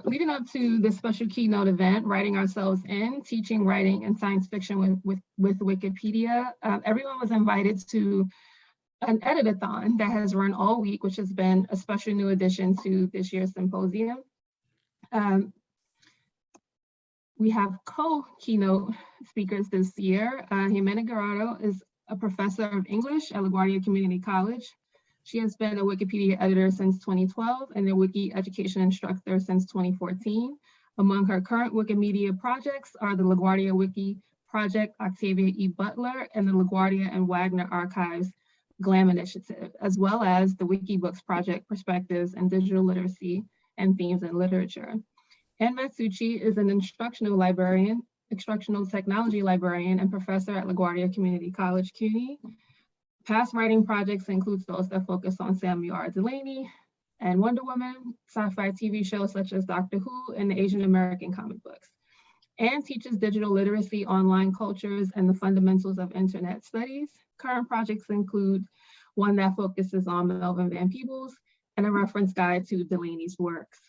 leading up to this special keynote event, Writing Ourselves In, Teaching Writing and Science Fiction with Wikipedia, everyone was invited to an editathon that has run all week, which has been a special new addition to this year's symposium. We have co-keynote speakers this year. Ximena Gallardo is a professor of English at LaGuardia Community College. She has been a Wikipedia editor since 2012 and a Wiki education instructor since 2014. Among her current Wikimedia projects are the LaGuardia Wiki Project, Octavia E. Butler, and the LaGuardia and Wagner Archives GLAM Initiative, as well as the Wikibooks Project, Perspectives and Digital Literacy and Themes in Literature. And Matsuuchi is an instructional technology librarian and professor at LaGuardia Community College, CUNY. Past writing projects includes those that focus on Samuel R. Delany and Wonder Woman, sci-fi TV shows such as Doctor Who, and the Asian American comic books. And teaches digital literacy, online cultures, and the fundamentals of internet studies. Current projects include one that focuses on Melvin Van Peebles and a reference guide to Delany's works.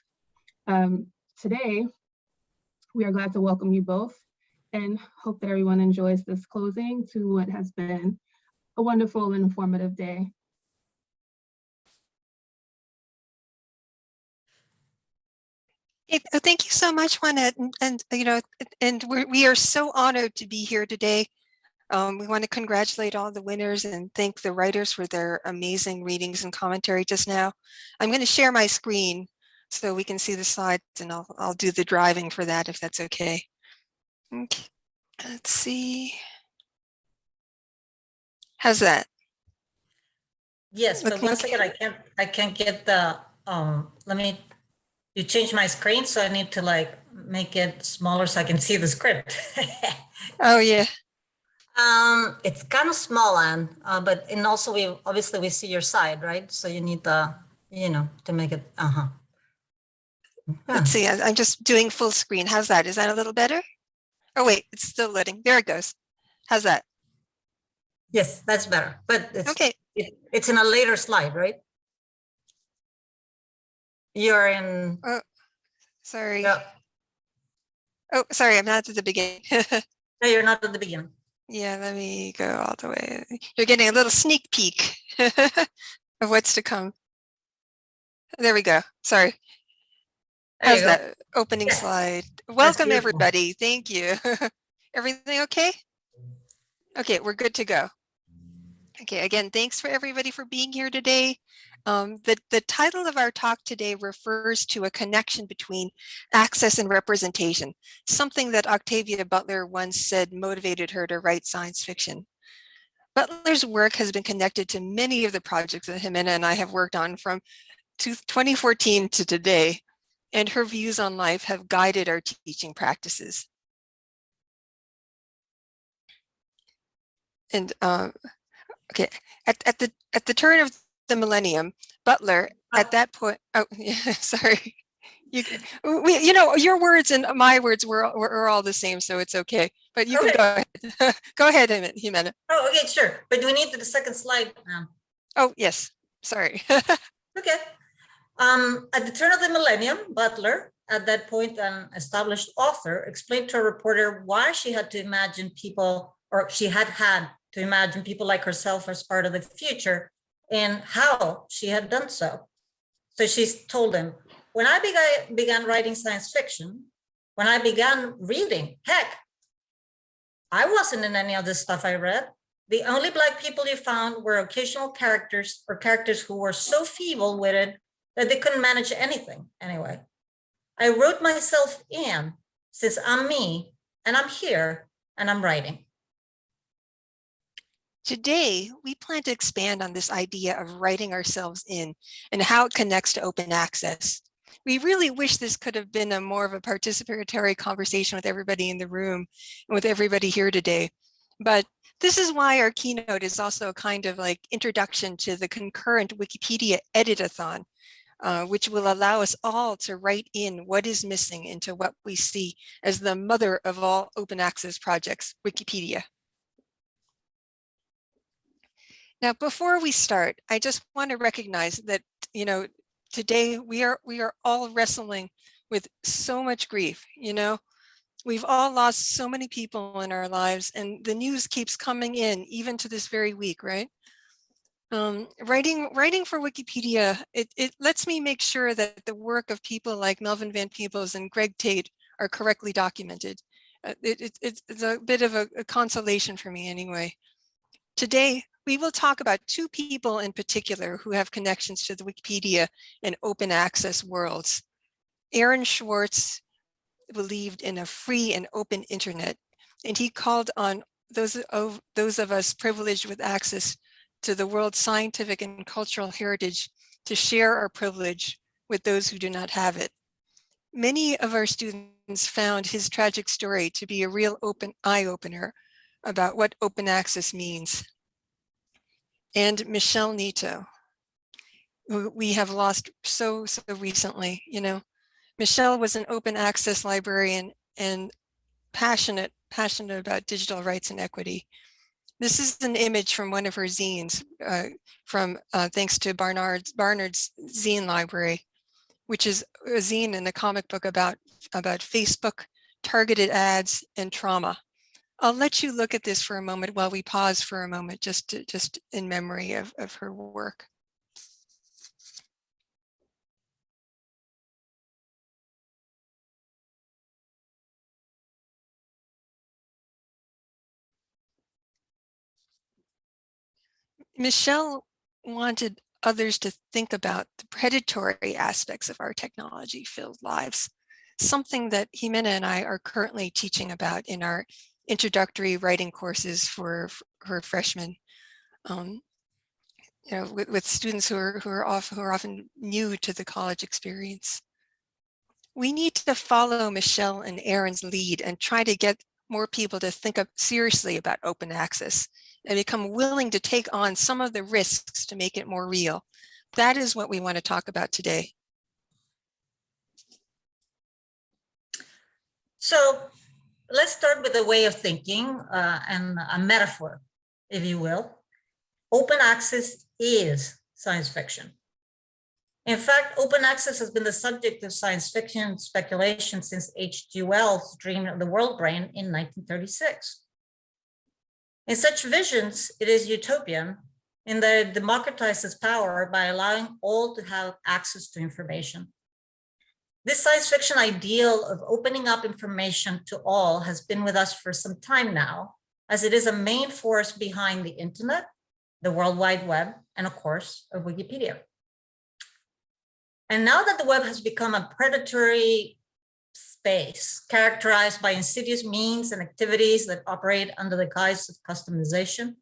Today, we are glad to welcome you both and hope that everyone enjoys this closing to what has been a wonderful and informative day. Thank you so much, Wanett, and we are so honored to be here today. We want to congratulate all the winners and thank the writers for their amazing readings and commentary just now. I'm going to share my screen so we can see the slides, and I'll do the driving for that if that's okay. Okay, let's see. How's that? Yes, but one second, I can't get the you changed my screen, so I need to like make it smaller so I can see the script. Oh yeah. It's kind of small, Anne, but and also we see your side, right? So you need the to make it Let's see, I'm just doing full screen. How's that? Is that a little better? Oh wait, it's still loading. There it goes. How's that? Yes, that's better. But it's okay. It's in a later slide, right? You're in. Oh, sorry. Yeah. Oh, sorry, I'm not at the beginning. No, you're not at the beginning. Yeah, let me go all the way. You're getting a little sneak peek of what's to come. There we go. Sorry. How's that opening slide? Welcome, everybody. Thank you. Everything okay? Okay, we're good to go. Okay, again, thanks for everybody for being here today. The title of our talk today refers to a connection between access and representation, something that Octavia Butler once said motivated her to write science fiction. Butler's work has been connected to many of the projects that Ximena and I have worked on from 2014 to today, and her views on life have guided our teaching practices. And okay, at the turn of the millennium, Butler at that point, oh yeah, sorry, your words and my words were all the same, so it's okay. But you can go ahead. Go ahead, Ximena. Oh, okay, sure. But we need the second slide now. Oh yes, sorry. Okay. At the turn of the millennium, Butler, at that point an established author, explained to a reporter why she had to imagine people, or she had to imagine people like herself as part of the future, and how she had done so. So she told him, when I began writing science fiction, when I began reading, heck, I wasn't in any of this stuff I read. The only Black people you found were occasional characters or characters who were so feeble-witted that they couldn't manage anything anyway. I wrote myself in since I'm me and I'm here and I'm writing. Today, we plan to expand on this idea of writing ourselves in and how it connects to open access. We really wish this could have been more of a participatory conversation with everybody in the room and with everybody here today. But this is why our keynote is also a kind of like introduction to the concurrent Wikipedia editathon, which will allow us all to write in what is missing into what we see as the mother of all open access projects, Wikipedia. Now, before we start, I just want to recognize that, today we are all wrestling with so much grief. You know, we've all lost so many people in our lives, and the news keeps coming in even to this very week, right? Writing for Wikipedia, it lets me make sure that the work of people like Melvin Van Peebles and Greg Tate are correctly documented. It's a bit of a consolation for me anyway. Today, we will talk about two people in particular who have connections to the Wikipedia and open access worlds. Aaron Schwartz believed in a free and open internet, and he called on those of us privileged with access to the world's scientific and cultural heritage to share our privilege with those who do not have it. Many of our students found his tragic story to be a real eye-opener about what open access means. And Michelle Nito, who we have lost so recently. You know, Michelle was an open access librarian and passionate about digital rights and equity. This is an image from one of her zines thanks to Barnard's zine library, which is a zine and a comic book about Facebook, targeted ads, and trauma. I'll let you look at this for a moment while we pause for a moment, just in memory of her work. Michelle wanted others to think about the predatory aspects of our technology-filled lives, something that Ximena and I are currently teaching about in our introductory writing courses for her freshmen. You know, with students who are often new to the college experience. We need to follow Michelle and Aaron's lead and try to get more people to think seriously about open access and become willing to take on some of the risks to make it more real. That is what we want to talk about today. So let's start with a way of thinking and a metaphor, if you will. Open access is science fiction. In fact, open access has been the subject of science fiction speculation since H.G. Wells' Dream of the World Brain in 1936. In such visions, it is utopian in that it democratizes power by allowing all to have access to information. This science fiction ideal of opening up information to all has been with us for some time now, as it is a main force behind the internet, the World Wide Web, and of course, of Wikipedia. And now that the web has become a predatory space characterized by insidious means and activities that operate under the guise of customization,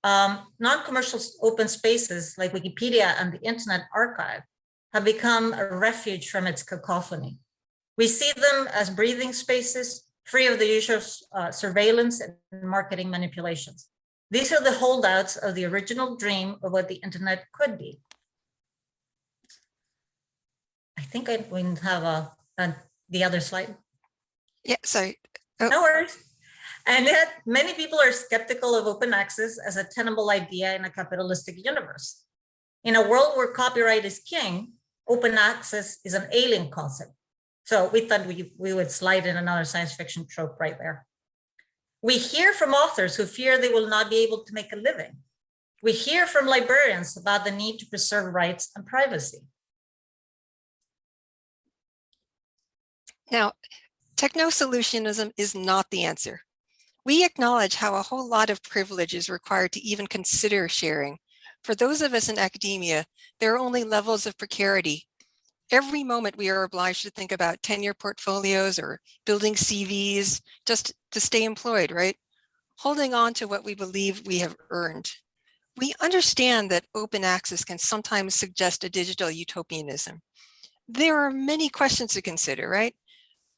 non-commercial open spaces like Wikipedia and the Internet Archive have become a refuge from its cacophony. We see them as breathing spaces, free of the usual surveillance and marketing manipulations. These are the holdouts of the original dream of what the internet could be. I think we have the other slide. Yeah, sorry. Oh. No worries. And yet many people are skeptical of open access as a tenable idea in a capitalistic universe. In a world where copyright is king, open access is an alien concept. So we thought we would slide in another science fiction trope right there. We hear from authors who fear they will not be able to make a living. We hear from librarians about the need to preserve rights and privacy. Now, techno-solutionism is not the answer. We acknowledge how a whole lot of privilege is required to even consider sharing. For those of us in academia, there are only levels of precarity. Every moment we are obliged to think about tenure portfolios or building CVs just to stay employed, right? Holding on to what we believe we have earned. We understand that open access can sometimes suggest a digital utopianism. There are many questions to consider, right?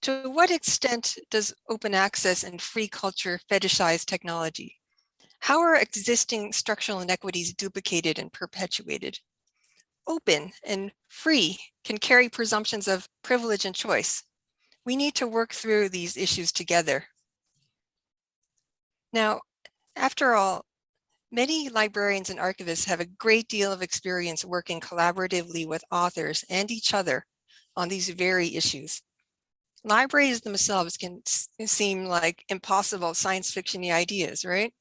To what extent does open access and free culture fetishize technology? How are existing structural inequities duplicated and perpetuated? Open and free can carry presumptions of privilege and choice. We need to work through these issues together. Now, after all, many librarians and archivists have a great deal of experience working collaboratively with authors and each other on these very issues. Libraries themselves can seem like impossible science fiction-y ideas, right?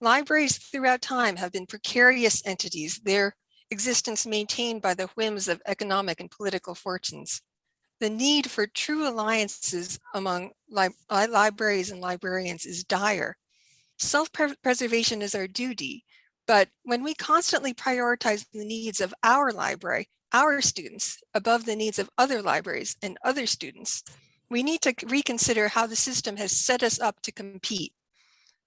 Libraries throughout time have been precarious entities, their existence maintained by the whims of economic and political fortunes. The need for true alliances among libraries and librarians is dire. Self-preservation is our duty, but when we constantly prioritize the needs of our library, our students, above the needs of other libraries and other students, we need to reconsider how the system has set us up to compete.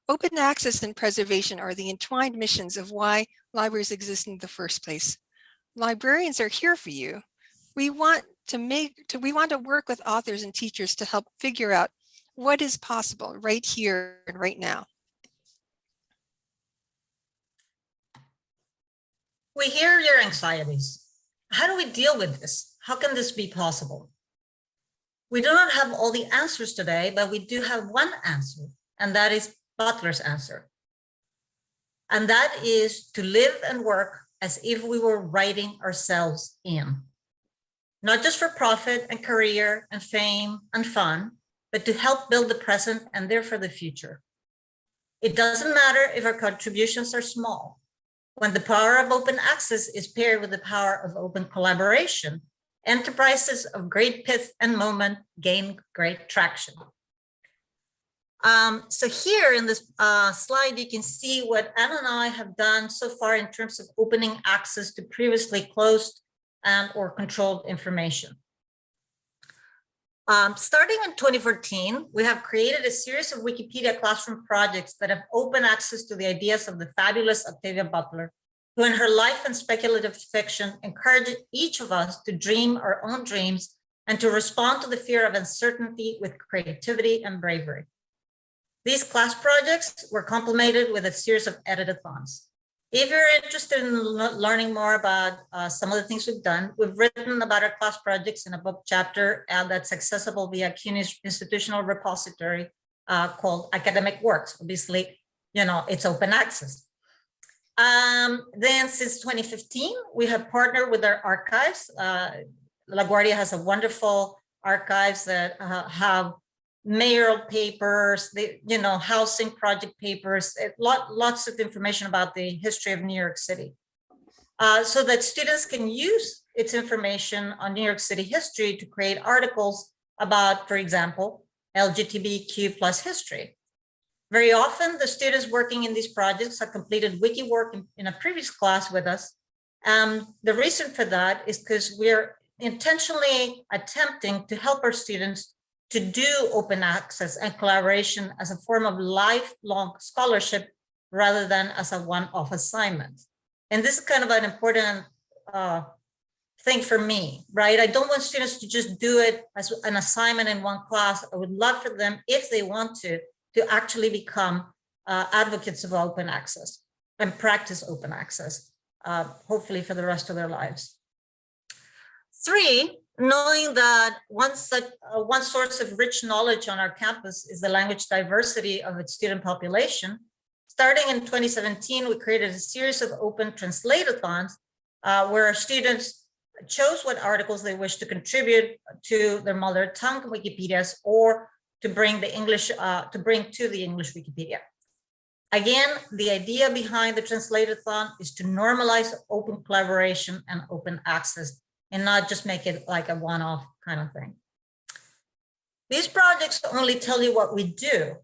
Open access and preservation are the entwined missions of why libraries exist in the first place. Librarians are here for you. We want to work with authors and teachers to help figure out what is possible right here and right now. We hear your anxieties. How do we deal with this? How can this be possible? We do not have all the answers today, but we do have one answer, and that is Butler's answer. And that is to live and work as if we were writing ourselves in. Not just for profit and career and fame and fun, but to help build the present and therefore the future. It doesn't matter if our contributions are small. When the power of open access is paired with the power of open collaboration, enterprises of great pith and moment gain great traction. So here in this slide, you can see what Anna and I have done so far in terms of opening access to previously closed and or controlled information. Starting in 2014, we have created a series of Wikipedia classroom projects that have open access to the ideas of the fabulous Octavia Butler, who in her life and speculative fiction encouraged each of us to dream our own dreams and to respond to the fear of uncertainty with creativity and bravery. These class projects were complemented with a series of editathons. If you're interested in learning more about some of the things we've done, we've written about our class projects in a book chapter that's accessible via CUNY's institutional repository called Academic Works. Obviously, it's open access. Then since 2015, we have partnered with our archives. LaGuardia has a wonderful archives that have mayoral papers, housing project papers, lots of information about the history of New York City, so that students can use its information on New York City history to create articles about, for example, LGBTQ plus history. Very often, the students working in these projects have completed wiki work in a previous class with us. The reason for that is because we're intentionally attempting to help our students to do open access and collaboration as a form of lifelong scholarship rather than as a one-off assignment. And this is kind of an important thing for me, right? I don't want students to just do it as an assignment in one class. I would love for them, if they want to actually become advocates of open access and practice open access, hopefully for the rest of their lives. 3, knowing that one source of rich knowledge on our campus is the language diversity of its student population. Starting in 2017, we created a series of open Translatathons where our students chose what articles they wish to contribute to their mother tongue Wikipedias or to bring the English to the English Wikipedia. Again, the idea behind the Translatathon is to normalize open collaboration and open access, and not just make it like a one-off kind of thing. These projects only tell you what we do,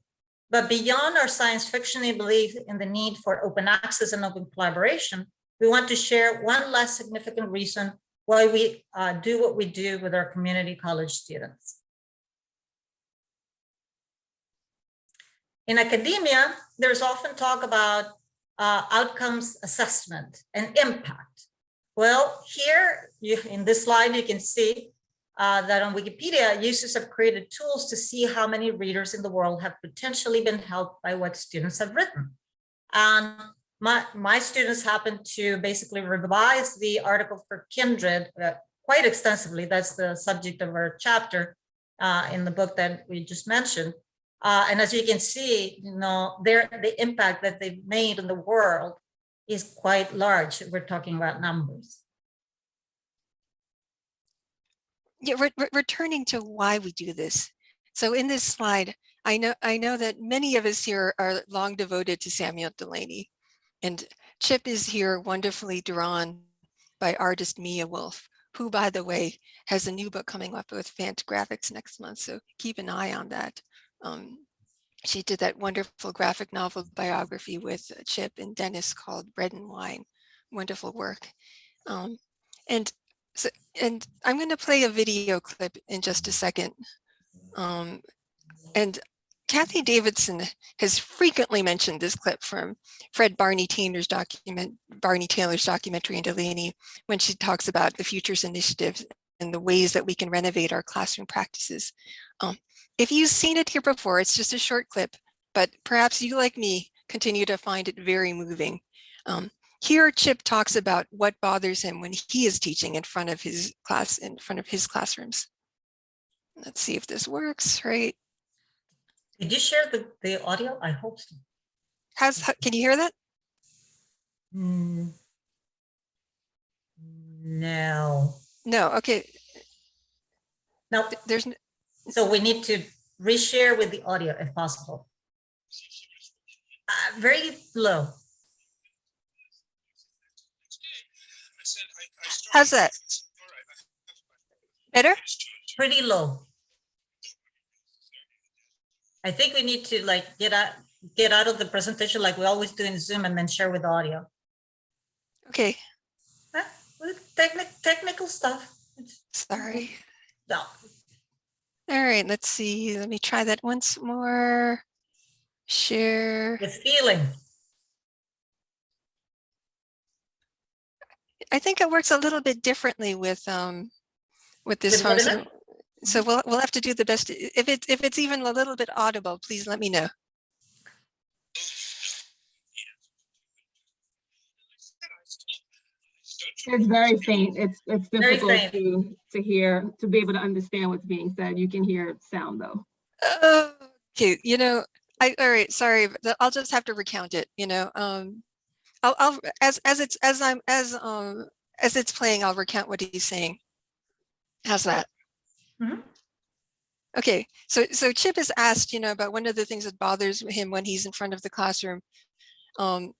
but beyond our science fiction belief in the need for open access and open collaboration, we want to share one less significant reason why we do what we do with our community college students. In academia, there's often talk about outcomes assessment and impact. Well, here in this slide, you can see that on Wikipedia, users have created tools to see how many readers in the world have potentially been helped by what students have written. And my students happen to basically revise the article for Kindred quite extensively. That's the subject of our chapter in the book that we just mentioned. And as you can see, the impact that they've made in the world is quite large. We're talking about numbers. yeah, returning to why we do this. So in this slide, I know that many of us here are long devoted to Samuel Delaney, and Chip is here wonderfully drawn by artist Mia Wolf, who, by the way, has a new book coming up with Fantagraphics next month, so keep an eye on that. She did that wonderful graphic novel biography with Chip and Dennis called Bread and Wine. Wonderful work. And I'm going to play a video clip in just a second. And Kathy Davidson has frequently mentioned this clip from Fred Barney Taylor's documentary in Delaney, when she talks about the Futures Initiative and the ways that we can renovate our classroom practices. If you've seen it here before, it's just a short clip, but perhaps you, like me, continue to find it very moving. Here, Chip talks about what bothers him when he is teaching in front of his class, in front of his classrooms. Let's see if this works, right? Did you share the audio? I hope so. Can you hear that? No. No, okay. No. There's. So we need to reshare with the audio if possible. Very low. How's that? Better? Pretty low. I think we need to like get out of the presentation like we always do in Zoom and then share with the audio. Okay. Technical stuff. Sorry. No. All right, let's see. Let me try that once more. Share. The feeling. I think it works a little bit differently with this phone. So we'll have to do the best. If it's even a little bit audible, please let me know. It's very faint. It's difficult to hear, to be able to understand what's being said. You can hear sound though. Okay, you know, all right, sorry, but I'll just have to recount it. You know, I'll as it's playing, I'll recount what he's saying. How's that? Mm-hmm. Okay, so Chip is asked, you know, about one of the things that bothers him when he's in front of the classroom, and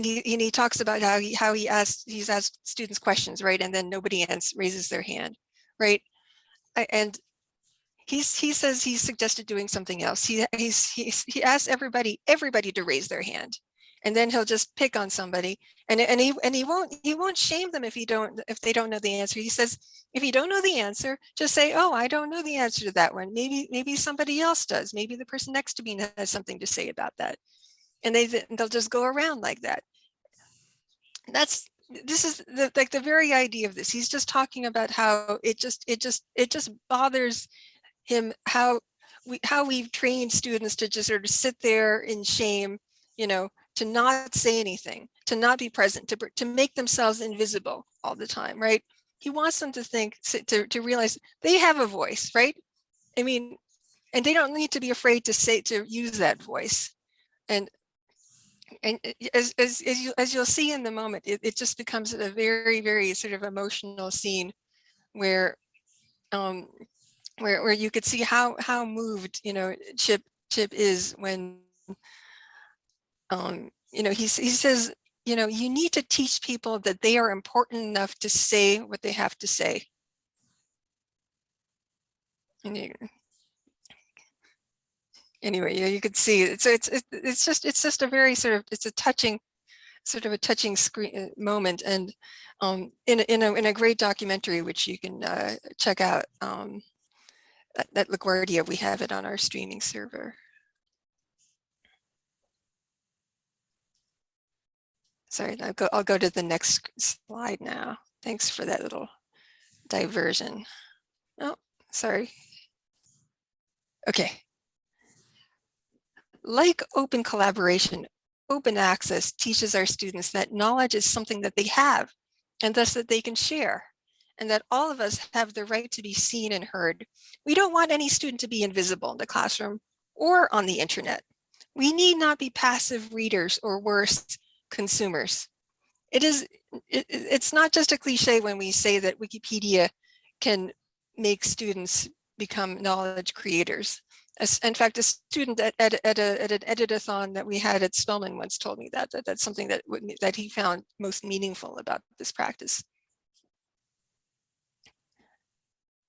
he talks about how he's asked students questions, right, and then nobody raises their hand, right, and he says he suggested doing something else. He asks everybody to raise their hand, and then he'll just pick on somebody, and he won't shame them if they don't know the answer. He says, if you don't know the answer, just say, oh, I don't know the answer to that one. Maybe somebody else does. Maybe the person next to me has something to say about that. And they'll just go around like that. This is the very idea of this. He's just talking about how it just bothers him how we've trained students to just sort of sit there in shame, you know, to not say anything, to not be present, to make themselves invisible all the time, right? He wants them to think, to realize they have a voice, right? I mean, and they don't need to be afraid to use that voice. And as you'll see in the moment, it just becomes a very, very sort of emotional scene where you could see how moved, you know, Chip is when you know, he says, you know, you need to teach people that they are important enough to say what they have to say. And anyway, yeah, you could see it. So it's just a very sort of, it's a touching screen moment, and in a great documentary which you can check out at LaGuardia. We have it on our streaming server. Sorry, I'll go to the next slide now. Thanks for that little diversion. Oh, sorry. Okay. Like open collaboration, open access teaches our students that knowledge is something that they have, and thus that they can share, and that all of us have the right to be seen and heard. We don't want any student to be invisible in the classroom or on the internet. We need not be passive readers or worse, consumers. It's not just a cliche when we say that Wikipedia can make students become knowledge creators. In fact, a student at an editathon that we had at Spelman once told me that's something that he found most meaningful about this practice.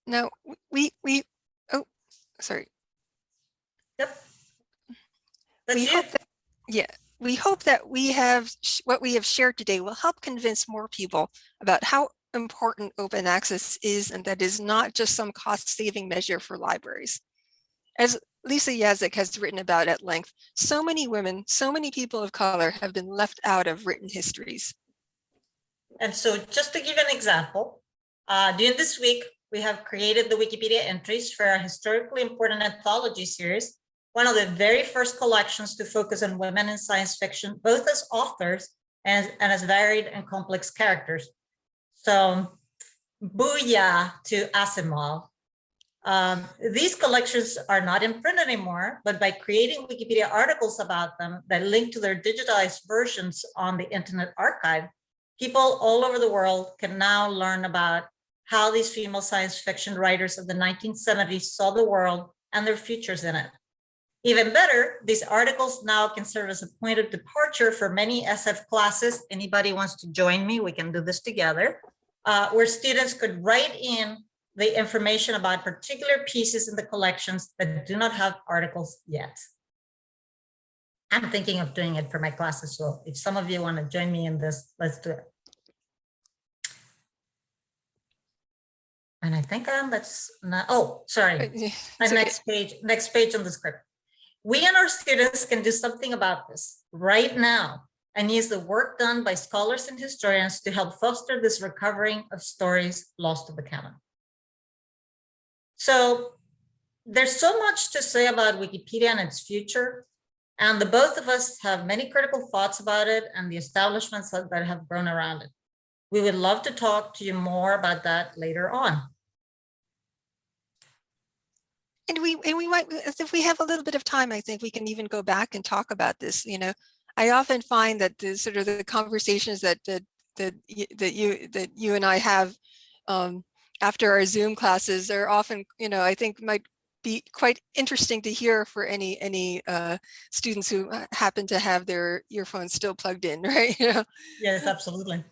Now, oh, sorry. Yep. We hope that what we have shared today will help convince more people about how important open access is, and that is not just some cost-saving measure for libraries. As Lisa Yazek has written about at length, so many women, so many people of color have been left out of written histories. And so just to give an example, during this week, we have created the Wikipedia entries for our historically important anthology series, one of the very first collections to focus on women in science fiction, both as authors and as varied and complex characters. So, booyah to Asimov. These collections are not in print anymore, but by creating Wikipedia articles about them that link to their digitized versions on the Internet Archive, people all over the world can now learn about how these female science fiction writers of the 1970s saw the world and their futures in it. Even better, these articles now can serve as a point of departure for many SF classes. Anybody wants to join me, we can do this together, where students could write in the information about particular pieces in the collections that do not have articles yet. I'm thinking of doing it for my classes, so if some of you want to join me in this, let's do it. And I think that's not, oh, sorry, next page on the script. We and our students can do something about this right now and use the work done by scholars and historians to help foster this recovering of stories lost to the canon. So there's so much to say about Wikipedia and its future, and the both of us have many critical thoughts about it and the establishments that have grown around it. We would love to talk to you more about that later on. And we might, if we have a little bit of time, I think we can even go back and talk about this. You know, I often find that the sort of the conversations that you and I have after our Zoom classes are often, you know, I think might be quite interesting to hear for any students who happen to have their earphones still plugged in, right? You know? Yes, absolutely.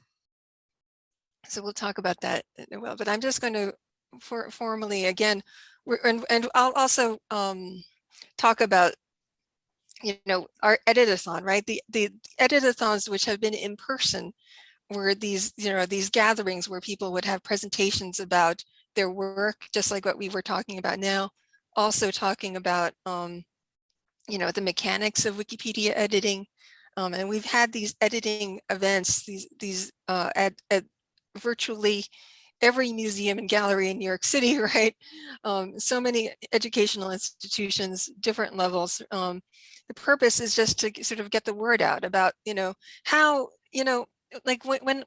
So we'll talk about that as well. But I'm just going to formally again. And I'll also talk about, you know, our editathon, right? The editathons, which have been in person, were these, you know, these gatherings where people would have presentations about their work, just like what we were talking about now. Also talking about, you know, the mechanics of Wikipedia editing, and we've had these editing events, these at virtually every museum and gallery in New York City, right? So many educational institutions, different levels. The purpose is just to sort of get the word out about, you know, how, you know, like when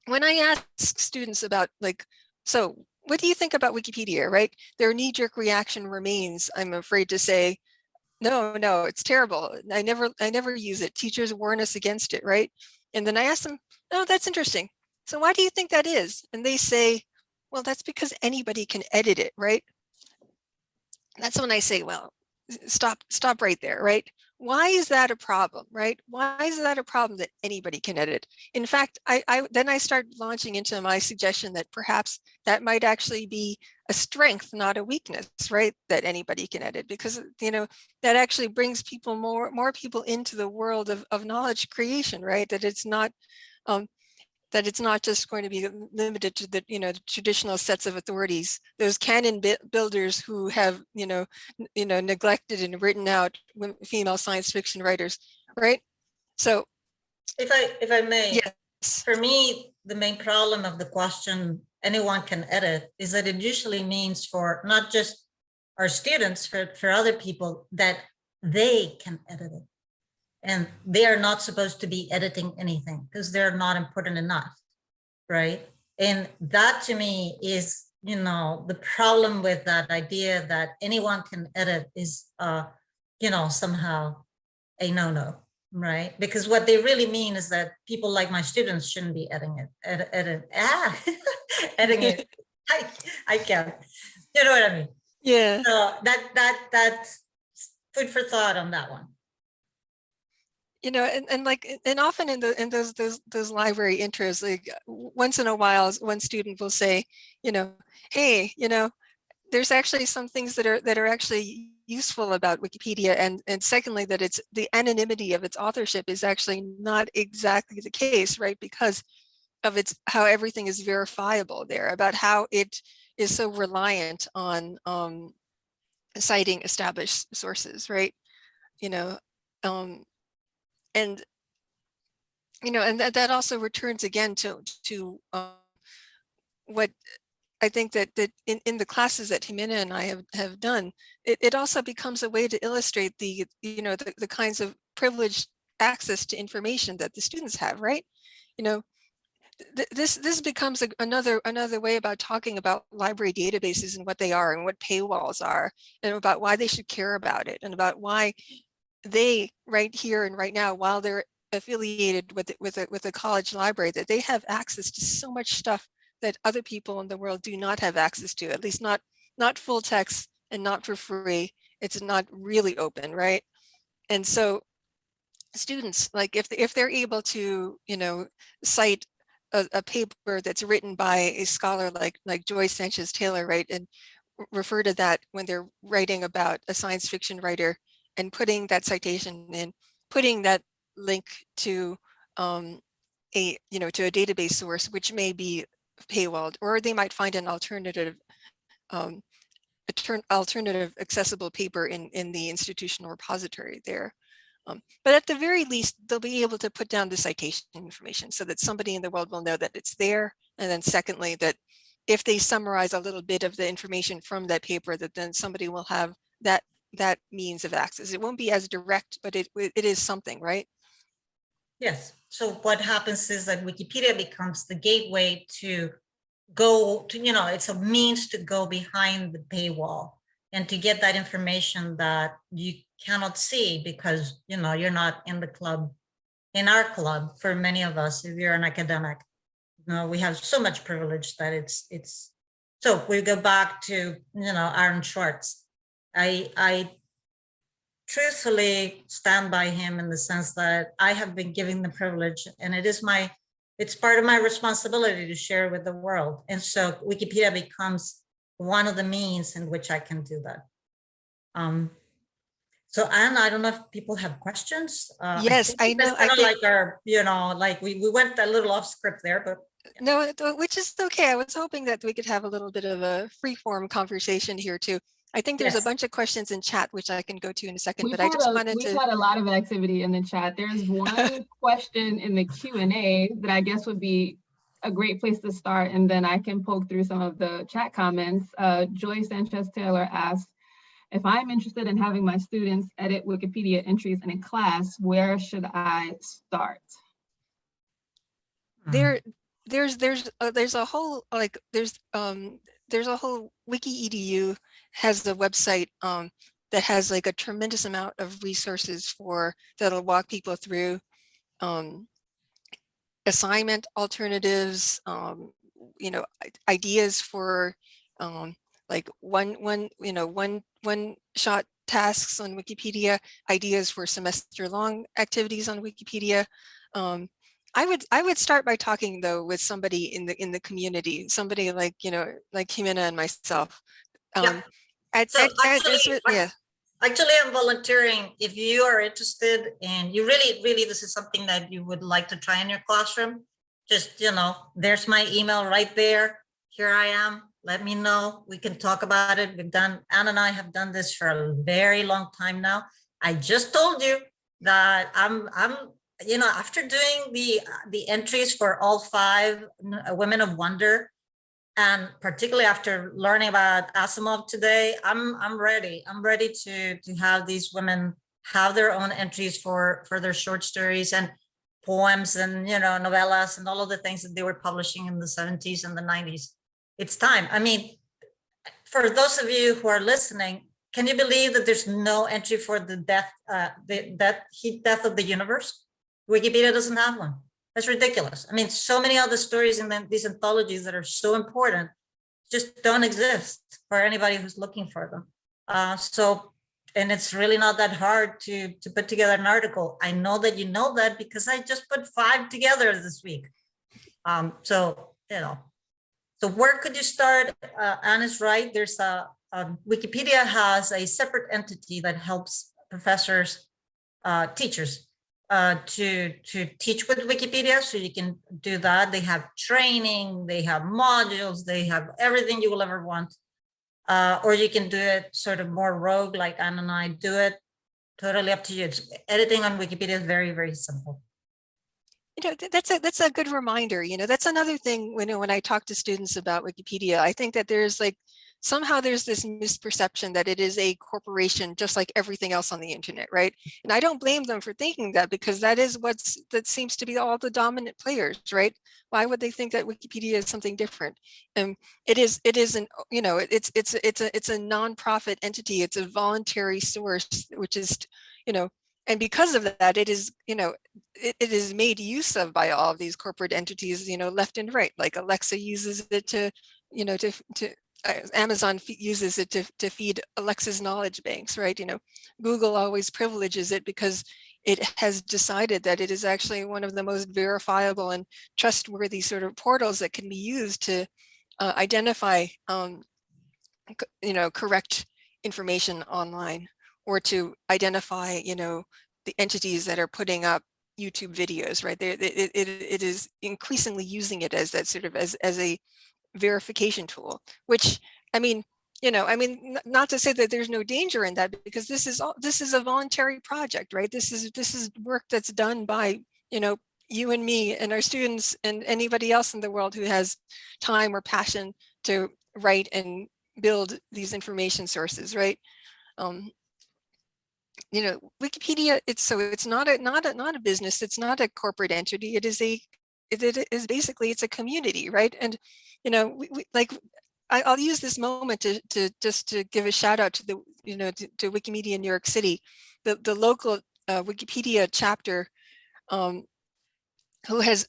I ask students about like, so what do you think about Wikipedia, right? Their knee-jerk reaction remains, I'm afraid to say, no, it's terrible. I never use it. Teachers warn us against it, right? And then I ask them, oh, that's interesting. So why do you think that is? And they say, well, that's because anybody can edit it, right? That's when I say, well, stop right there, right? Why is that a problem, right? Why is that a problem that anybody can edit? In fact, then I start launching into my suggestion that perhaps that might actually be a strength, not a weakness, right? That anybody can edit, because, you know, that actually brings people more people into the world of knowledge creation, right? That it's not just going to be limited to the, you know, the traditional sets of authorities, those canon builders who have, you know, neglected and written out female science fiction writers, right? So, if I may, yes. For me, the main problem of the question anyone can edit is that it usually means for not just our students, for other people, that they can edit it. And they are not supposed to be editing anything because they're not important enough, right? And that to me is, you know, the problem with that idea that anyone can edit is, you know, somehow a no-no, right? Because what they really mean is that people like my students shouldn't be editing it, editing it. I can't. You know what I mean? Yeah. So that's food for thought on that one. And often in those library intros, like once in a while, one student will say, hey, there's actually some things that are actually useful about Wikipedia, and secondly, that it's the anonymity of its authorship is actually not exactly the case, right? Because of how everything is verifiable there, about how it is so reliant on citing established sources, right? Um, and and that also returns again to what I think that in the classes that Ximena and I have done, it also becomes a way to illustrate the kinds of privileged access to information that the students have, right? This becomes another way about talking about library databases and what they are and what paywalls are, and about why they should care about it, and about why they right here and right now, while they're affiliated with a college library, that they have access to so much stuff that other people in the world do not have access to, at least not full text and not for free. It's not really open, right? And so students, like if they're able to cite a paper that's written by a scholar like Joyce Sanchez Taylor, right, and refer to that when they're writing about a science fiction writer, and putting that citation in, putting that link to a database source, which may be paywalled, or they might find an alternative accessible paper in the institutional repository there. But at the very least, they'll be able to put down the citation information so that somebody in the world will know that it's there. And then secondly, that if they summarize a little bit of the information from that paper, that then somebody will have that means of access. It won't be as direct, but it is something, right? Yes. So what happens is that Wikipedia becomes the gateway to go to, it's a means to go behind the paywall and to get that information that you cannot see because, you're not in the club, in our club. For many of us, if you're an academic, we have so much privilege that it's, so we go back to, Aaron Schwartz. I truthfully stand by him in the sense that I have been given the privilege, and it's part of my responsibility to share with the world. And so Wikipedia becomes one of the means in which I can do that. So Anne, I don't know if people have questions. Yes, I know. Kind of like our, like we went a little off script there, but yeah. No, which is okay. I was hoping that we could have a little bit of a free form conversation here too. I think there's a bunch of questions in chat, which I can go to in a second, but I just wanted to. We've had a lot of activity in the chat. There's one question in the Q&A that I guess would be a great place to start, and then I can poke through some of the chat comments. Joy Sanchez Taylor asked, if I'm interested in having my students edit Wikipedia entries in a class, where should I start? There's a whole there's a whole WikiEDU has a website that has like a tremendous amount of resources that'll walk people through assignment alternatives, ideas for like one shot tasks on Wikipedia, ideas for semester long activities on Wikipedia. I would start by talking though with somebody in the community, somebody like like Ximena and myself. Actually, I'm volunteering. If you are interested and you really, this is something that you would like to try in your classroom, just, there's my email right there. Here I am. Let me know. We can talk about it. Anne and I have done this for a very long time now. I just told you that I'm after doing the entries for all 5 Women of Wonder, and particularly after learning about Asimov today, I'm ready. I'm ready to have these women have their own entries for their short stories and poems and novellas and all of the things that they were publishing in the 70s and the 90s. It's time. I mean, for those of you who are listening, can you believe that there's no entry for the heat death of the universe? Wikipedia doesn't have one. That's ridiculous. I mean, so many other stories in these anthologies that are so important just don't exist for anybody who's looking for them. And it's really not that hard to put together an article. I know that you know that because I just put 5 together this week. So, you know, so where could you start? Anne is right. There's Wikipedia has a separate entity that helps professors, teachers to teach with Wikipedia. So you can do that. They have training, they have modules, they have everything you will ever want. Or you can do it sort of more rogue like Anne and I do it. Totally up to you. Editing on Wikipedia is very, very simple. You know, that's a good reminder. You know, that's another thing when I talk to students about Wikipedia, I think that there's like, somehow there's this misperception that it is a corporation just like everything else on the internet, right? And I don't blame them for thinking that, because that is that seems to be all the dominant players, right? Why would they think that Wikipedia is something different? It isn't, you know, it's a nonprofit entity. It's a voluntary source, which is, you know, and because of that, it is, you know, it is made use of by all of these corporate entities, you know, left and right. Like Alexa uses it to, you know, Amazon uses it to feed Alexa's knowledge banks, right? You know, Google always privileges it because it has decided that it is actually one of the most verifiable and trustworthy sort of portals that can be used to identify, you know, correct information online, or to identify, you know, the entities that are putting up YouTube videos, right? It is increasingly using it as that sort of as a verification tool, which, I mean, you know, I mean, not to say that there's no danger in that, because this is a voluntary project, right? This is work that's done by, you know, you and me and our students and anybody else in the world who has time or passion to write and build these information sources, right? You know, Wikipedia, it's not a business, it's not a corporate entity, it is basically, it's a community, right? And, you know, I'll use this moment to just to give a shout out to the, you know, to Wikimedia New York City, the local Wikipedia chapter, who has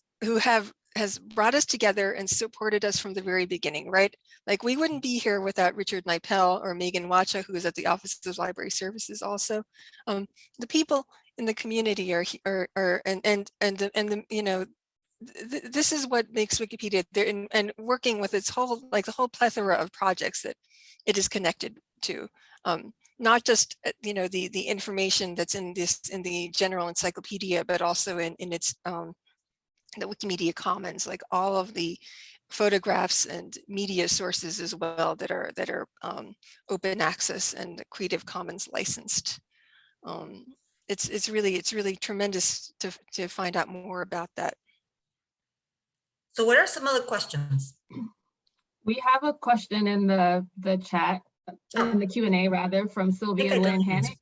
brought us together and supported us from the very beginning, right? Like, we wouldn't be here without Richard Nipel or Megan Wacha, who is at the Office of Library Services also. The people in the community are you know, this is what makes Wikipedia there, and working with its whole, like the whole plethora of projects that it is connected to. Not just, you know, the information that's in the general encyclopedia, but also in its the Wikimedia Commons, like all of the photographs and media sources as well that are open access and Creative Commons licensed. It's really tremendous to find out more about that. So what are some other questions? We have a question in the chat, in the Q&A rather, from Sylvia Lynn Hannick.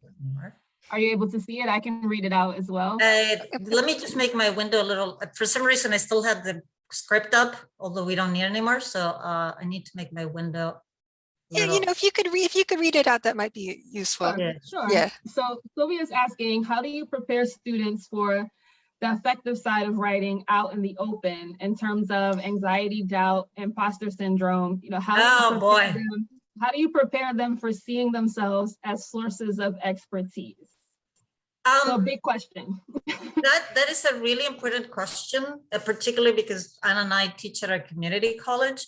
Are you able to see it? I can read it out as well. Let me just make my window a little, for some reason I still have the script up, although we don't need it anymore. So I need to make my window. Yeah, you know, if you could read it out, that might be useful. Sure. Yeah. So Sylvia's asking, how do you prepare students for the effective side of writing out in the open in terms of anxiety, doubt, imposter syndrome? You know, how do you prepare them for seeing themselves as sources of expertise? So a big question. that is a really important question, particularly because Anne and I teach at our community college.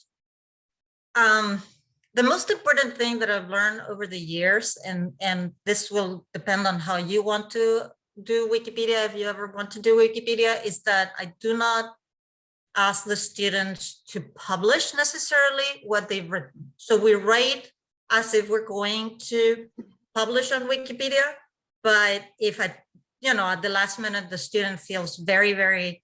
The most important thing that I've learned over the years, and this will depend on how you want to do Wikipedia, if you ever want to do Wikipedia, is that I do not ask the students to publish necessarily what they've written. So we write as if we're going to publish on Wikipedia, but if at the last minute the student feels very, very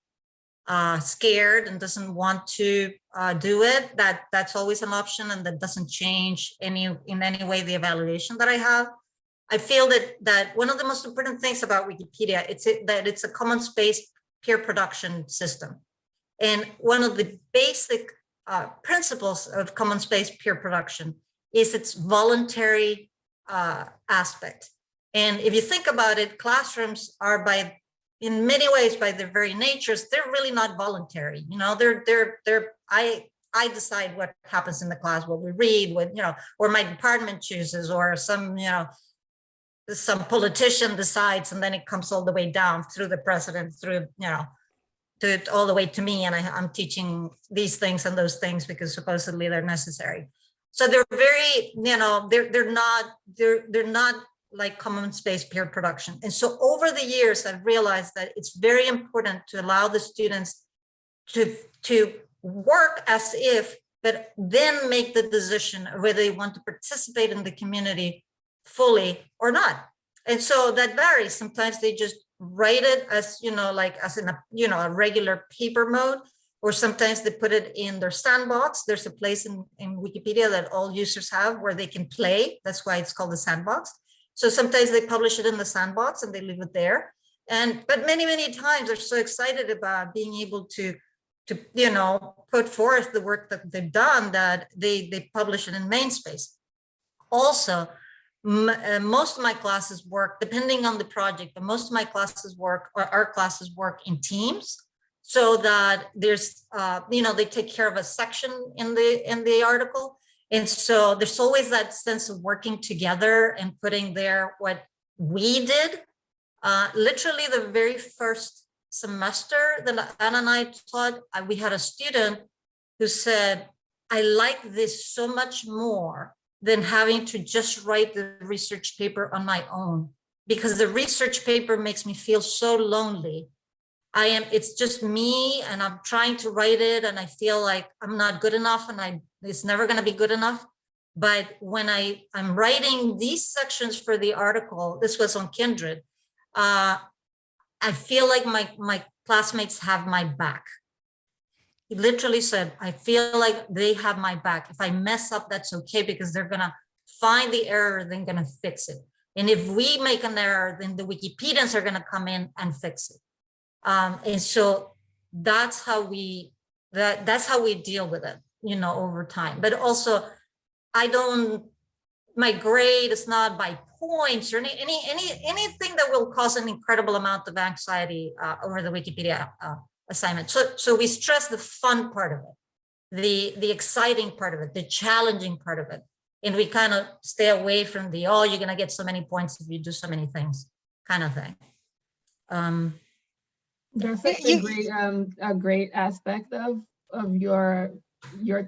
scared and doesn't want to do it, that's always an option, and that doesn't change in any way the evaluation that I have. I feel that one of the most important things about Wikipedia that it's a common space peer production system. And one of the basic principles of common space peer production is its voluntary aspect. And if you think about it, classrooms are in many ways, by their very natures, they're really not voluntary. You know, I I decide what happens in the class, what we read, what, or my department chooses, or some politician decides, and then it comes all the way down through the president, through, to all the way to me, and I'm teaching these things and those things because supposedly they're necessary. So they're very, they're not like common space peer production. And so over the years, I've realized that it's very important to allow the students to work as if, but then make the decision of whether they want to participate in the community fully or not. And so that varies. Sometimes they just write it as, like as in a regular paper mode, or sometimes they put it in their sandbox. There's a place in Wikipedia that all users have where they can play. That's why it's called the sandbox. So sometimes they publish it in the sandbox and they leave it there. But many, many times they're so excited about being able to put forth the work that they've done that they publish it in main space. Also, most of my classes work, depending on the project, but most of my classes work, or our classes work in teams, so that there's, they take care of a section in the article. And so there's always that sense of working together and putting there what we did. Literally the very first semester that Anna and I taught, we had a student who said, I like this so much more than having to just write the research paper on my own, because the research paper makes me feel so lonely. It's just me, and I'm trying to write it, and I feel like I'm not good enough, and it's never going to be good enough. But when I'm writing these sections for the article, this was on Kindred, I feel like my classmates have my back. He literally said, I feel like they have my back. If I mess up, that's okay, because they're going to find the error, they're going to fix it. And if we make an error, then the Wikipedians are going to come in and fix it. And so that's how we deal with it, over time. But also, my grade is not by points or anything that will cause an incredible amount of anxiety over the Wikipedia assignment. So we stress the fun part of it, the exciting part of it, the challenging part of it. And we kind of stay away from you're going to get so many points if you do so many things kind of thing. That's such a great aspect of your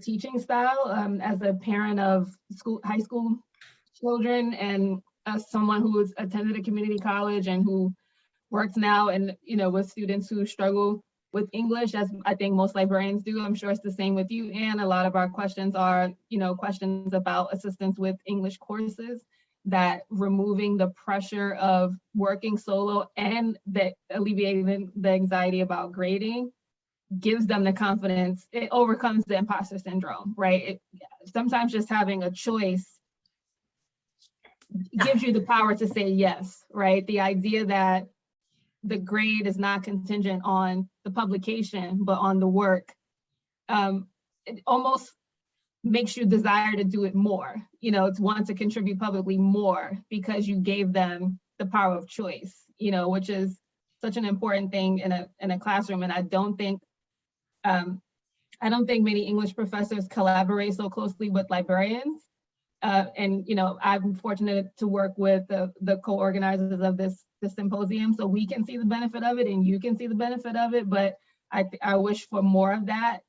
teaching style. As a parent of high school children, and as someone who has attended a community college and who works now and with students who struggle with English, as I think most librarians do. I'm sure it's the same with you, Anne. A lot of our questions are questions about assistance with English courses, that removing the pressure of working solo and alleviating the anxiety about grading gives them the confidence. It overcomes the imposter syndrome, right? Sometimes just having a choice gives you the power to say yes, right? The idea that the grade is not contingent on the publication, but on the work, it almost makes you desire to do it more, to want to contribute publicly more, because you gave them the power of choice, which is such an important thing in a classroom. And I don't think many English professors collaborate so closely with librarians. And I'm fortunate to work with the co-organizers of this symposium, so we can see the benefit of it and you can see the benefit of it. But I wish for more of that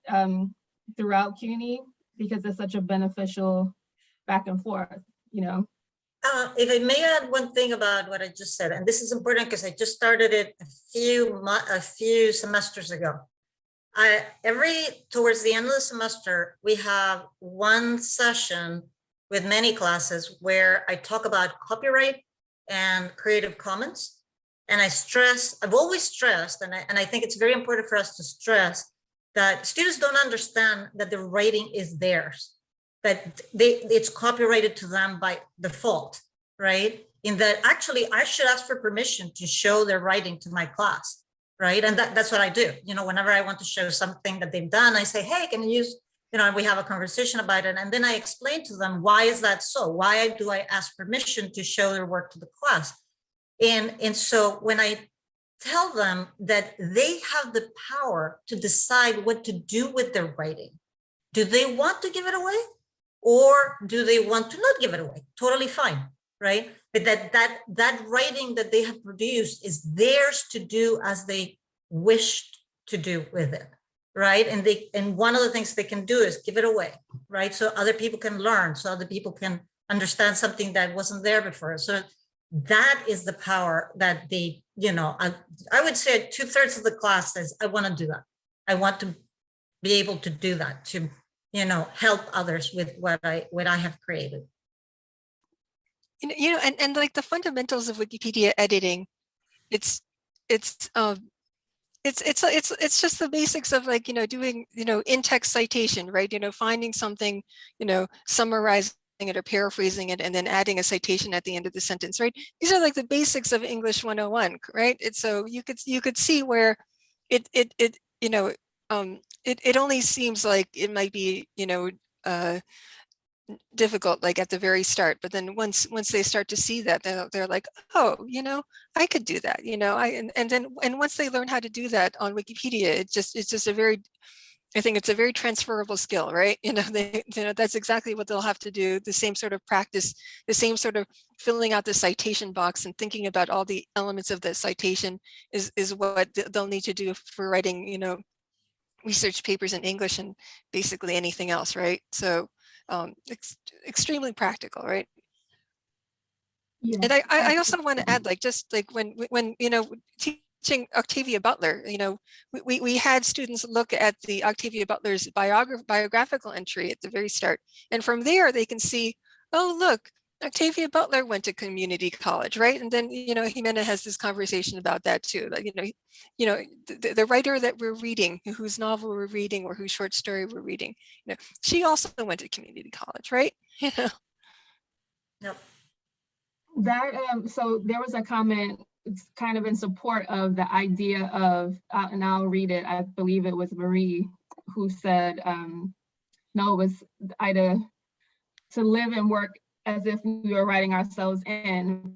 throughout CUNY, because it's such a beneficial back and forth, If I may add one thing about what I just said, and this is important because I just started it a few semesters ago. Towards the end of the semester, we have one session with many classes where I talk about copyright and Creative Commons. And I've always stressed, and I think it's very important for us to stress, that students don't understand that the writing is theirs, that it's copyrighted to them by default, right? In that actually I should ask for permission to show their writing to my class, right? And that's what I do. Whenever I want to show something that they've done, I say, hey, can you use, we have a conversation about it. And then I explain to them, why is that so? Why do I ask permission to show their work to the class? And so when I tell them that they have the power to decide what to do with their writing, Do they want to give it away, or do they want to not give it away? Totally fine, right? But that writing that they have produced is theirs to do as they wished to do with it, right? And one of the things they can do is give it away, right? So other people can learn, so other people can understand something that wasn't there before. So that is the power that they, I would say 2/3 of the class says, I want to do that. I want to be able to do that, to, help others with what I have created. And like the fundamentals of Wikipedia editing, it's just the basics of like, doing, in-text citation, right? Finding something, summarizing it or paraphrasing it, and then adding a citation at the end of the sentence, right? These are like the basics of English 101, right? It's so you could see where it only seems like it might be, difficult, like at the very start, but then once they start to see that, they're like, oh, I could do that, and once they learn how to do that on Wikipedia, it's just a very, I think it's a very transferable skill, right? That's exactly what they'll have to do. The same sort of practice, the same sort of filling out the citation box and thinking about all the elements of the citation is what they'll need to do for writing, research papers in English and basically anything else, right? So extremely practical, right? Yeah, and I also want to add, like, just like when teaching Octavia Butler, we had students look at the Octavia Butler's biographical entry at the very start, and from there they can see, oh look, Octavia Butler went to community college, right? And then Ximena has this conversation about that too. Like, the writer that we're reading, whose novel we're reading, or whose short story we're reading, she also went to community college, right? Yep. That so there was a comment, it's kind of in support of the idea of, and I'll read it. I believe it was Marie who said, no, it was Ida, to live and work as if we were writing ourselves in.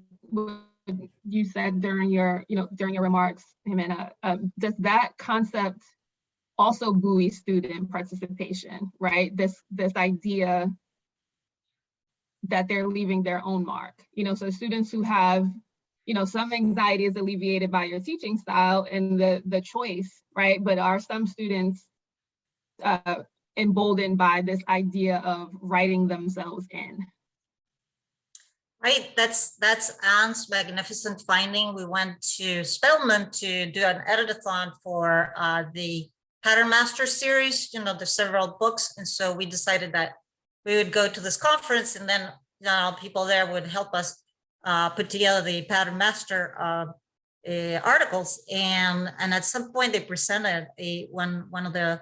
You said during your remarks, Ximena, does that concept also buoy student participation, right? This idea that they're leaving their own mark, so students who have, some anxiety is alleviated by your teaching style and the choice, right? But are some students emboldened by this idea of writing themselves in? Right, that's Anne's magnificent finding. We went to Spelman to do an editathon for the Pattern Master series, there's several books. And so we decided that we would go to this conference, and then people there would help us put together the Pattern Master articles. And at some point they presented one of the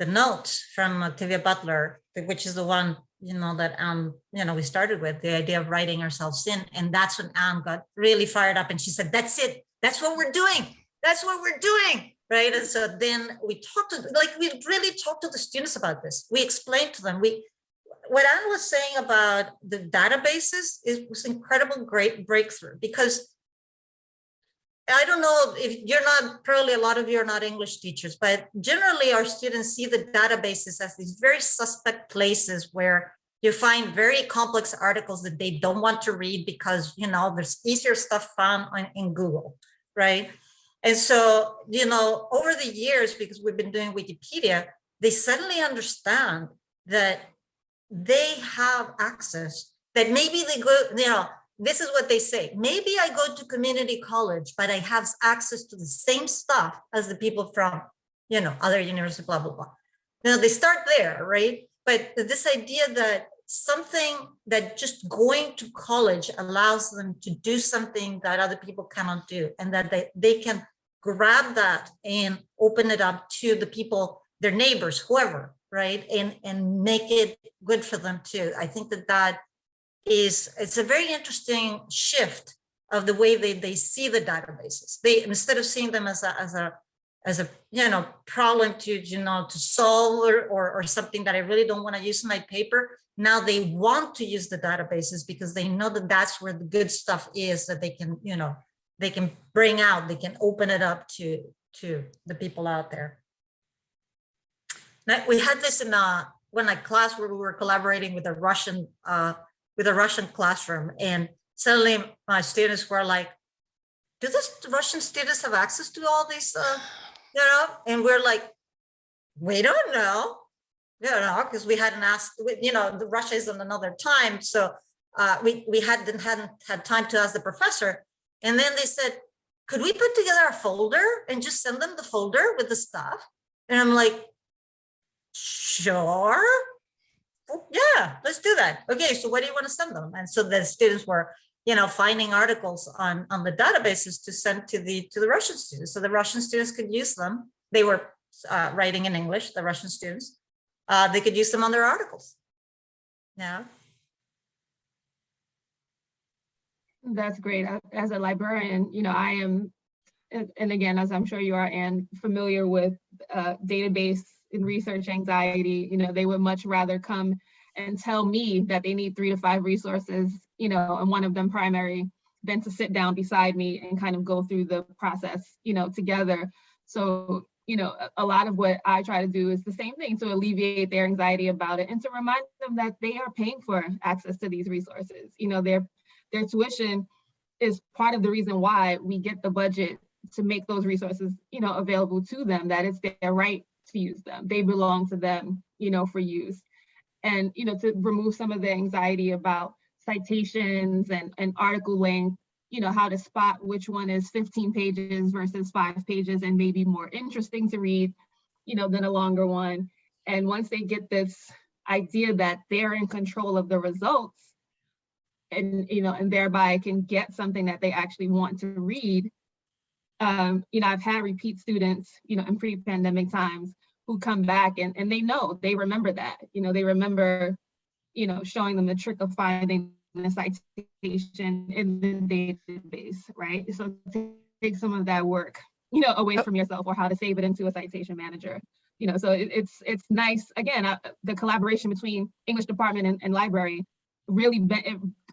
notes from Octavia Butler, which is the one that we started with, the idea of writing ourselves in. And that's when Anne got really fired up, and she said, that's it, that's what we're doing, right? And so then we really talked to the students about this. We explained to them, what Anne was saying about the databases was incredible, great breakthrough, because I don't know if you're not, probably a lot of you are not English teachers, but generally our students see the databases as these very suspect places where you find very complex articles that they don't want to read because, there's easier stuff found in Google, right? And so, over the years, because we've been doing Wikipedia, they suddenly understand that they have access, that maybe they go, this is what they say. Maybe I go to community college, but I have access to the same stuff as the people from, other universities, blah, blah, blah. Now they start there, right? But this idea that something that just going to college allows them to do something that other people cannot do, and that they can grab that and open it up to the people, their neighbors, whoever, right? And make it good for them too. I think that it's a very interesting shift of the way they see the databases. They, instead of seeing them as a problem to solve or something that I really don't want to use in my paper, now they want to use the databases because they know that that's where the good stuff is, that they can they can bring out, they can open it up to the people out there. We had this in a class where we were collaborating with a Russian classroom, and suddenly my students were like, "Do the Russian students have access to all these?" And we're like, "We don't know." Because we hadn't asked. The Russia is on another time, so we hadn't had time to ask the professor. And then they said, "Could we put together a folder and just send them the folder with the stuff?" And I'm like, "Sure, yeah, let's do that." Okay, so what do you want to send them? And so the students were, finding articles on the databases to send to the Russian students, so the Russian students could use them. They were writing in English, the Russian students. They could use them on their articles. Yeah. That's great. As a librarian, I am, and again, as I'm sure you are, and familiar with database and research anxiety. They would much rather come and tell me that they need 3 to 5 resources, and one of them primary, than to sit down beside me and kind of go through the process, together. So, a lot of what I try to do is the same thing, to alleviate their anxiety about it and to remind them that they are paying for access to these resources. Their tuition is part of the reason why we get the budget to make those resources, available to them, that it's their right to use them. They belong to them, for use. And, to remove some of the anxiety about citations and article length, how to spot which one is 15 pages versus 5 pages and maybe more interesting to read, than a longer one. And once they get this idea that they're in control of the results, and thereby can get something that they actually want to read. I've had repeat students, in pre-pandemic times, who come back and they remember that, they remember, showing them the trick of finding the citation in the database, right? So take some of that work, away from yourself, or how to save it into a citation manager. So it's nice. Again, the collaboration between English department and library really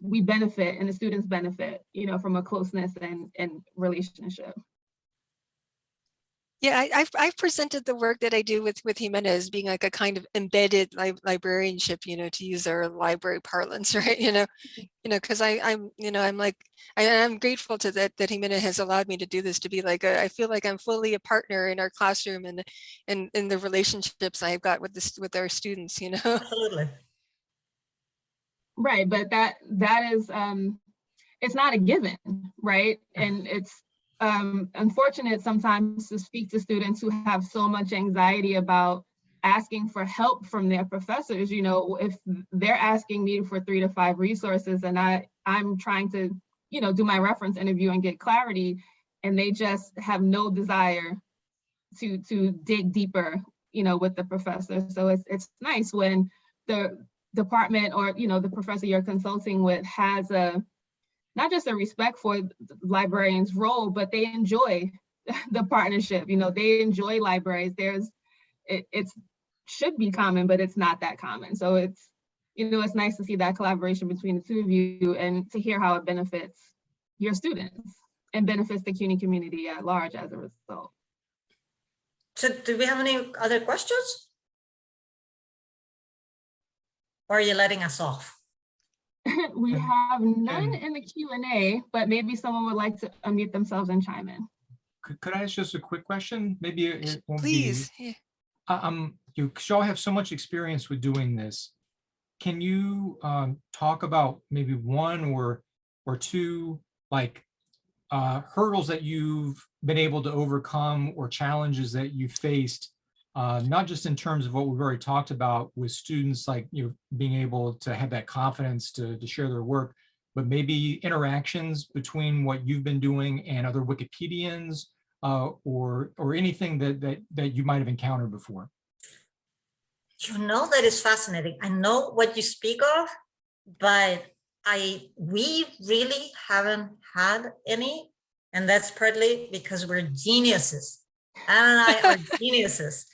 we benefit, and the students benefit, from a closeness and relationship. Yeah, I've presented the work that I do with Ximena as being like a kind of embedded librarianship, to use our library parlance, right? Because I'm grateful to that Ximena has allowed me to do this, to be like I feel like I'm fully a partner in our classroom and in the relationships I've got with our students, Absolutely. Right, but that is it's not a given, right? And it's unfortunate sometimes to speak to students who have so much anxiety about asking for help from their professors. If they're asking me for 3 to 5 resources, and I'm trying to, do my reference interview and get clarity, and they just have no desire to dig deeper, with the professor. So it's nice when the department or, the professor you're consulting with has not just a respect for the librarian's role, but they enjoy the partnership. They enjoy libraries. It should be common, but it's not that common. So it's nice to see that collaboration between the two of you and to hear how it benefits your students and benefits the CUNY community at large as a result. So do we have any other questions? Or are you letting us off? We have none in the Q&A, but maybe someone would like to unmute themselves and chime in. Could I ask just a quick question? Maybe it won't Please. be. You all have so much experience with doing this. Can you talk about maybe 1 or 2 hurdles that you've been able to overcome, or challenges that you faced, not just in terms of what we've already talked about with students, like being able to have that confidence to share their work, but maybe interactions between what you've been doing and other Wikipedians, or anything that you might have encountered before? That is fascinating. I know what you speak of, but we really haven't had any, and that's partly because we're geniuses. Anna and I are geniuses.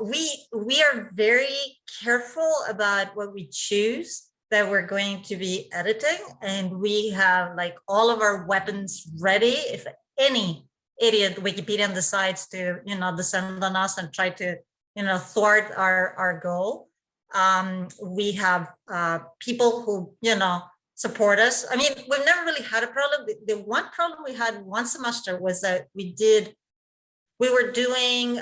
We are very careful about what we choose that we're going to be editing, and we have all of our weapons ready if any idiot Wikipedian decides to descend on us and try to thwart our goal. We have people who, support us. I mean, we've never really had a problem. The one problem we had one semester was that we were doing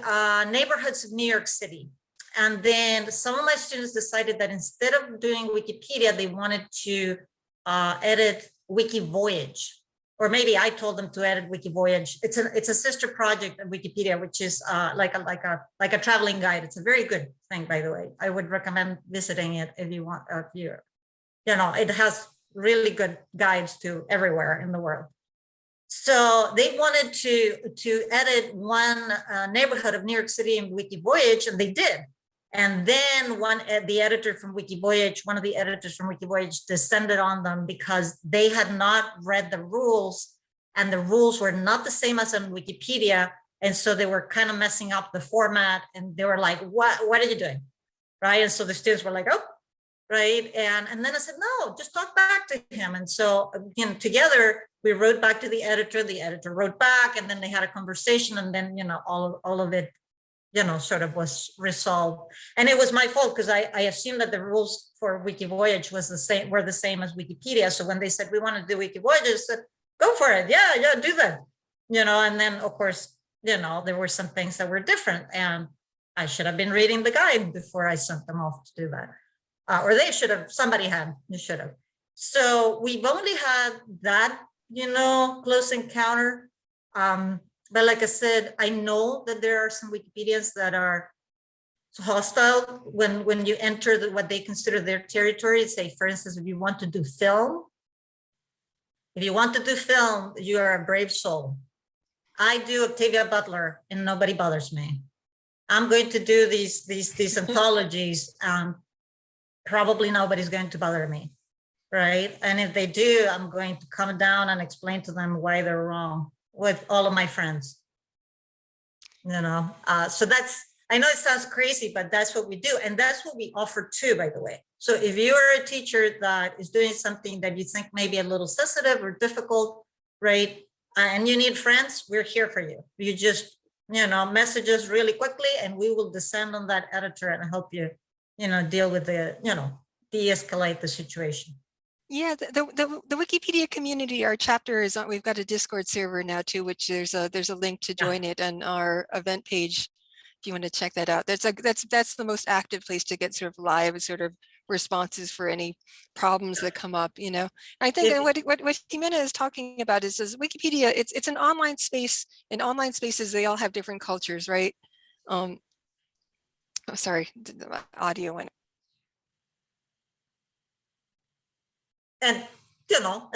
neighborhoods of New York City. And then some of my students decided that instead of doing Wikipedia, they wanted to edit Wikivoyage. Or maybe I told them to edit Wikivoyage. It's a sister project of Wikipedia, which is like a traveling guide. It's a very good thing, by the way. I would recommend visiting it if you want. It has really good guides to everywhere in the world. So they wanted to edit one neighborhood of New York City in Wikivoyage, and they did. And then one of the editors from Wikivoyage descended on them because they had not read the rules, and the rules were not the same as on Wikipedia. And so they were kind of messing up the format, and they were like, what are you doing? Right. And so the students were like, oh, right. And then I said, no, just talk back to him. And so, together we wrote back to the editor wrote back, and then they had a conversation, and then, all of it, sort of was resolved. And it was my fault because I assumed that the rules for Wikivoyage were the same as Wikipedia. So when they said we want to do Wikivoyage, I said, go for it. Yeah, do that. And then of course, there were some things that were different, and I should have been reading the guide before I sent them off to do that. Or they should have, you should have. So we've only had that, close encounter. But like I said, I know that there are some Wikipedians that are hostile when you enter what they consider their territory. Say, for instance, if you want to do film, you are a brave soul. I do Octavia Butler, and nobody bothers me. I'm going to do these anthologies. Probably nobody's going to bother me, right? And if they do, I'm going to come down and explain to them why they're wrong with all of my friends. So I know it sounds crazy, but that's what we do. And that's what we offer too, by the way. So if you are a teacher that is doing something that you think may be a little sensitive or difficult, right? And you need friends, we're here for you. You just, message us really quickly, and we will descend on that editor and help you, deal with de-escalate the situation. Yeah, the Wikipedia community, our chapter is on. We've got a Discord server now too, which there's a link to join it on our event page if you want to check that out. That's the most active place to get sort of live sort of responses for any problems that come up. I think what Ximena is talking about is Wikipedia. It's an online space. In online spaces, they all have different cultures, right? Oh, sorry, the audio went. And,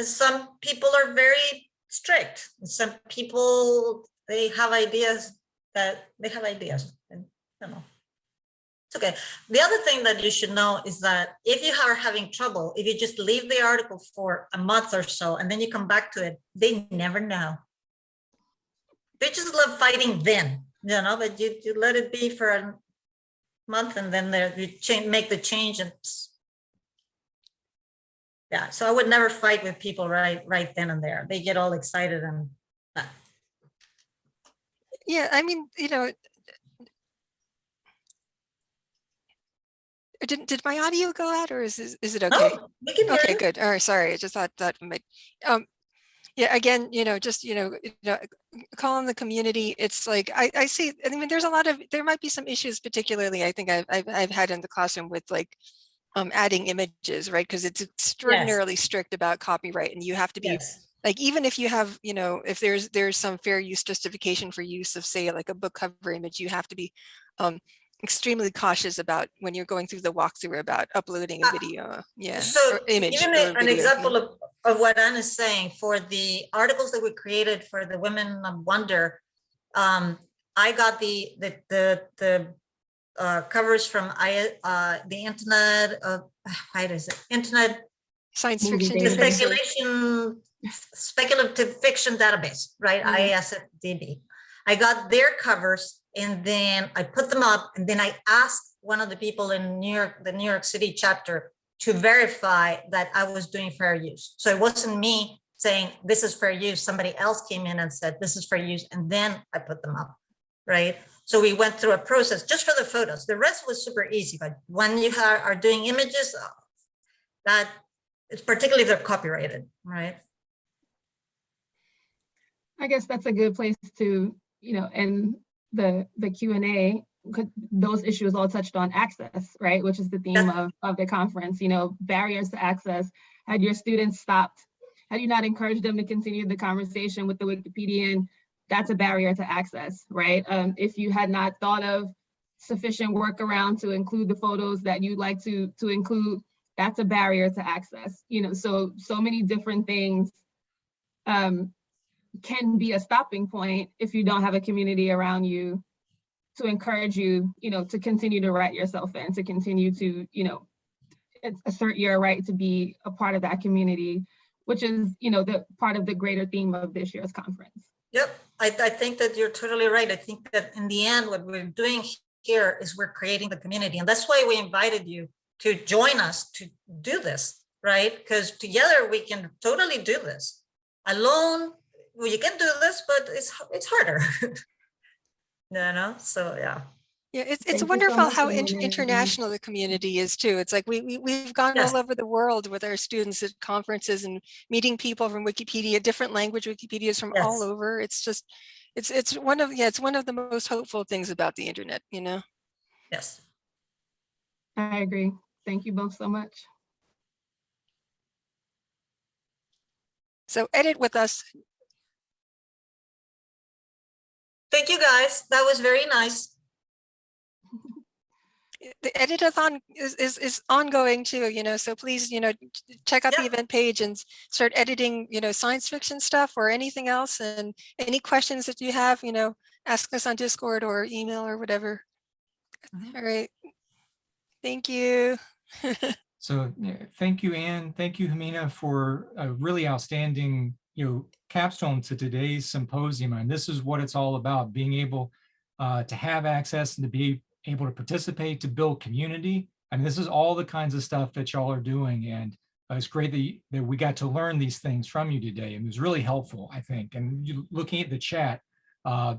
some people are very strict. Some people, they have ideas. And, it's okay. The other thing that you should know is that if you are having trouble, if you just leave the article for a month or so, and then you come back to it, they never know. They just love fighting then, but you let it be for a month, and then you make the change, and yeah, so I would never fight with people right then and there. They get all excited and. Yeah, I mean, did my audio go out, or is it okay? No, we can hear okay, you. Good. All right, sorry. I just thought that might. Yeah, again, just calling the community. It's like I see. I mean, there might be some issues, particularly I think I've had in the classroom with like. Adding images, right? Because it's extraordinarily strict about copyright, and you have to be like, even if you have, if there's some fair use justification for use of, say, like a book cover image, you have to be extremely cautious about when you're going through the walkthrough about uploading a video, so or image. Even an example of what Anne is saying, for the articles that we created for the Women of Wonder, I got the covers from the internet of internet science fiction speculative fiction database, right? ISFDB. I got their covers, and then I put them up, and then I asked one of the people in the New York City chapter to verify that I was doing fair use. So it wasn't me saying this is fair use. Somebody else came in and said this is fair use, and then I put them up. right? So we went through a process just for the photos. The rest was super easy, but when you are doing images, that it's particularly if they're copyrighted, right? I guess that's a good place to, end the Q&A. Those issues all touched on access, right? Which is the theme of the conference, barriers to access. Had your students stopped, had you not encouraged them to continue the conversation with the Wikipedian, that's a barrier to access, right? If you had not thought of sufficient workaround to include the photos that you'd like to include, that's a barrier to access. So many different things can be a stopping point if you don't have a community around you to encourage you, to continue to write yourself in, to continue to, assert your right to be a part of that community, which is, the part of the greater theme of this year's conference. Yep, I think that you're totally right. I think that in the end, what we're doing here is we're creating the community. And that's why we invited you to join us to do this, right? Because together we can totally do this. Alone, well, you can do this, but it's harder. So yeah. Yeah, it's Thank you so wonderful much, how Ximena. international the community is too. It's like we've gone Yes. all over the world with our students at conferences and meeting people from Wikipedia, different language Wikipedias from all Yes. over. It's just, it's one of the most hopeful things about the internet, Yes. I agree. Thank you both so much. So edit with us. Thank you guys. That was very nice. The editathon is ongoing too, so please, check out the event page and start editing, science fiction stuff or anything else. And any questions that you have, ask us on Discord or email or whatever. All right. Thank you. So thank you, Anne. Thank you, Ximena, for a really outstanding, capstone to today's symposium. And this is what it's all about, being able to have access and to be able to participate, to build community. I mean, this is all the kinds of stuff that y'all are doing. And it's great that we got to learn these things from you today. And it was really helpful, I think. And looking at the chat,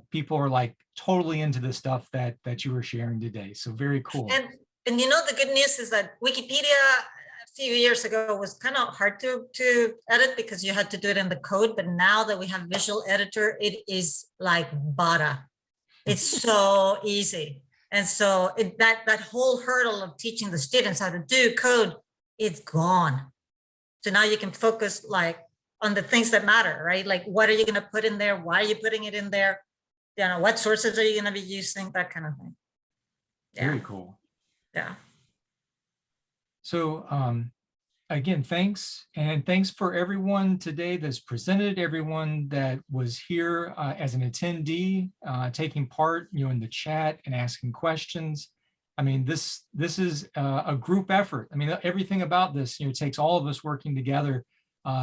people are like totally into the stuff that you were sharing today. So very cool. And the good news is that Wikipedia a few years ago was kind of hard to edit because you had to do it in the code. But now that we have visual editor, it is like butter. It's so easy. And so that whole hurdle of teaching the students how to do code, it's gone. So now you can focus like on the things that matter, right? Like, what are you going to put in there? Why are you putting it in there? What sources are you going to be using? That kind of thing. Yeah. Very cool. Yeah. So again, thanks. And thanks for everyone today that's presented, everyone that was here as an attendee, taking part, in the chat and asking questions. I mean, this is a group effort. I mean, everything about this, takes all of us working together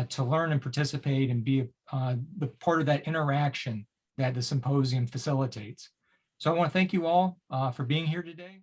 to learn and participate and be the part of that interaction that the symposium facilitates. So I want to thank you all for being here today.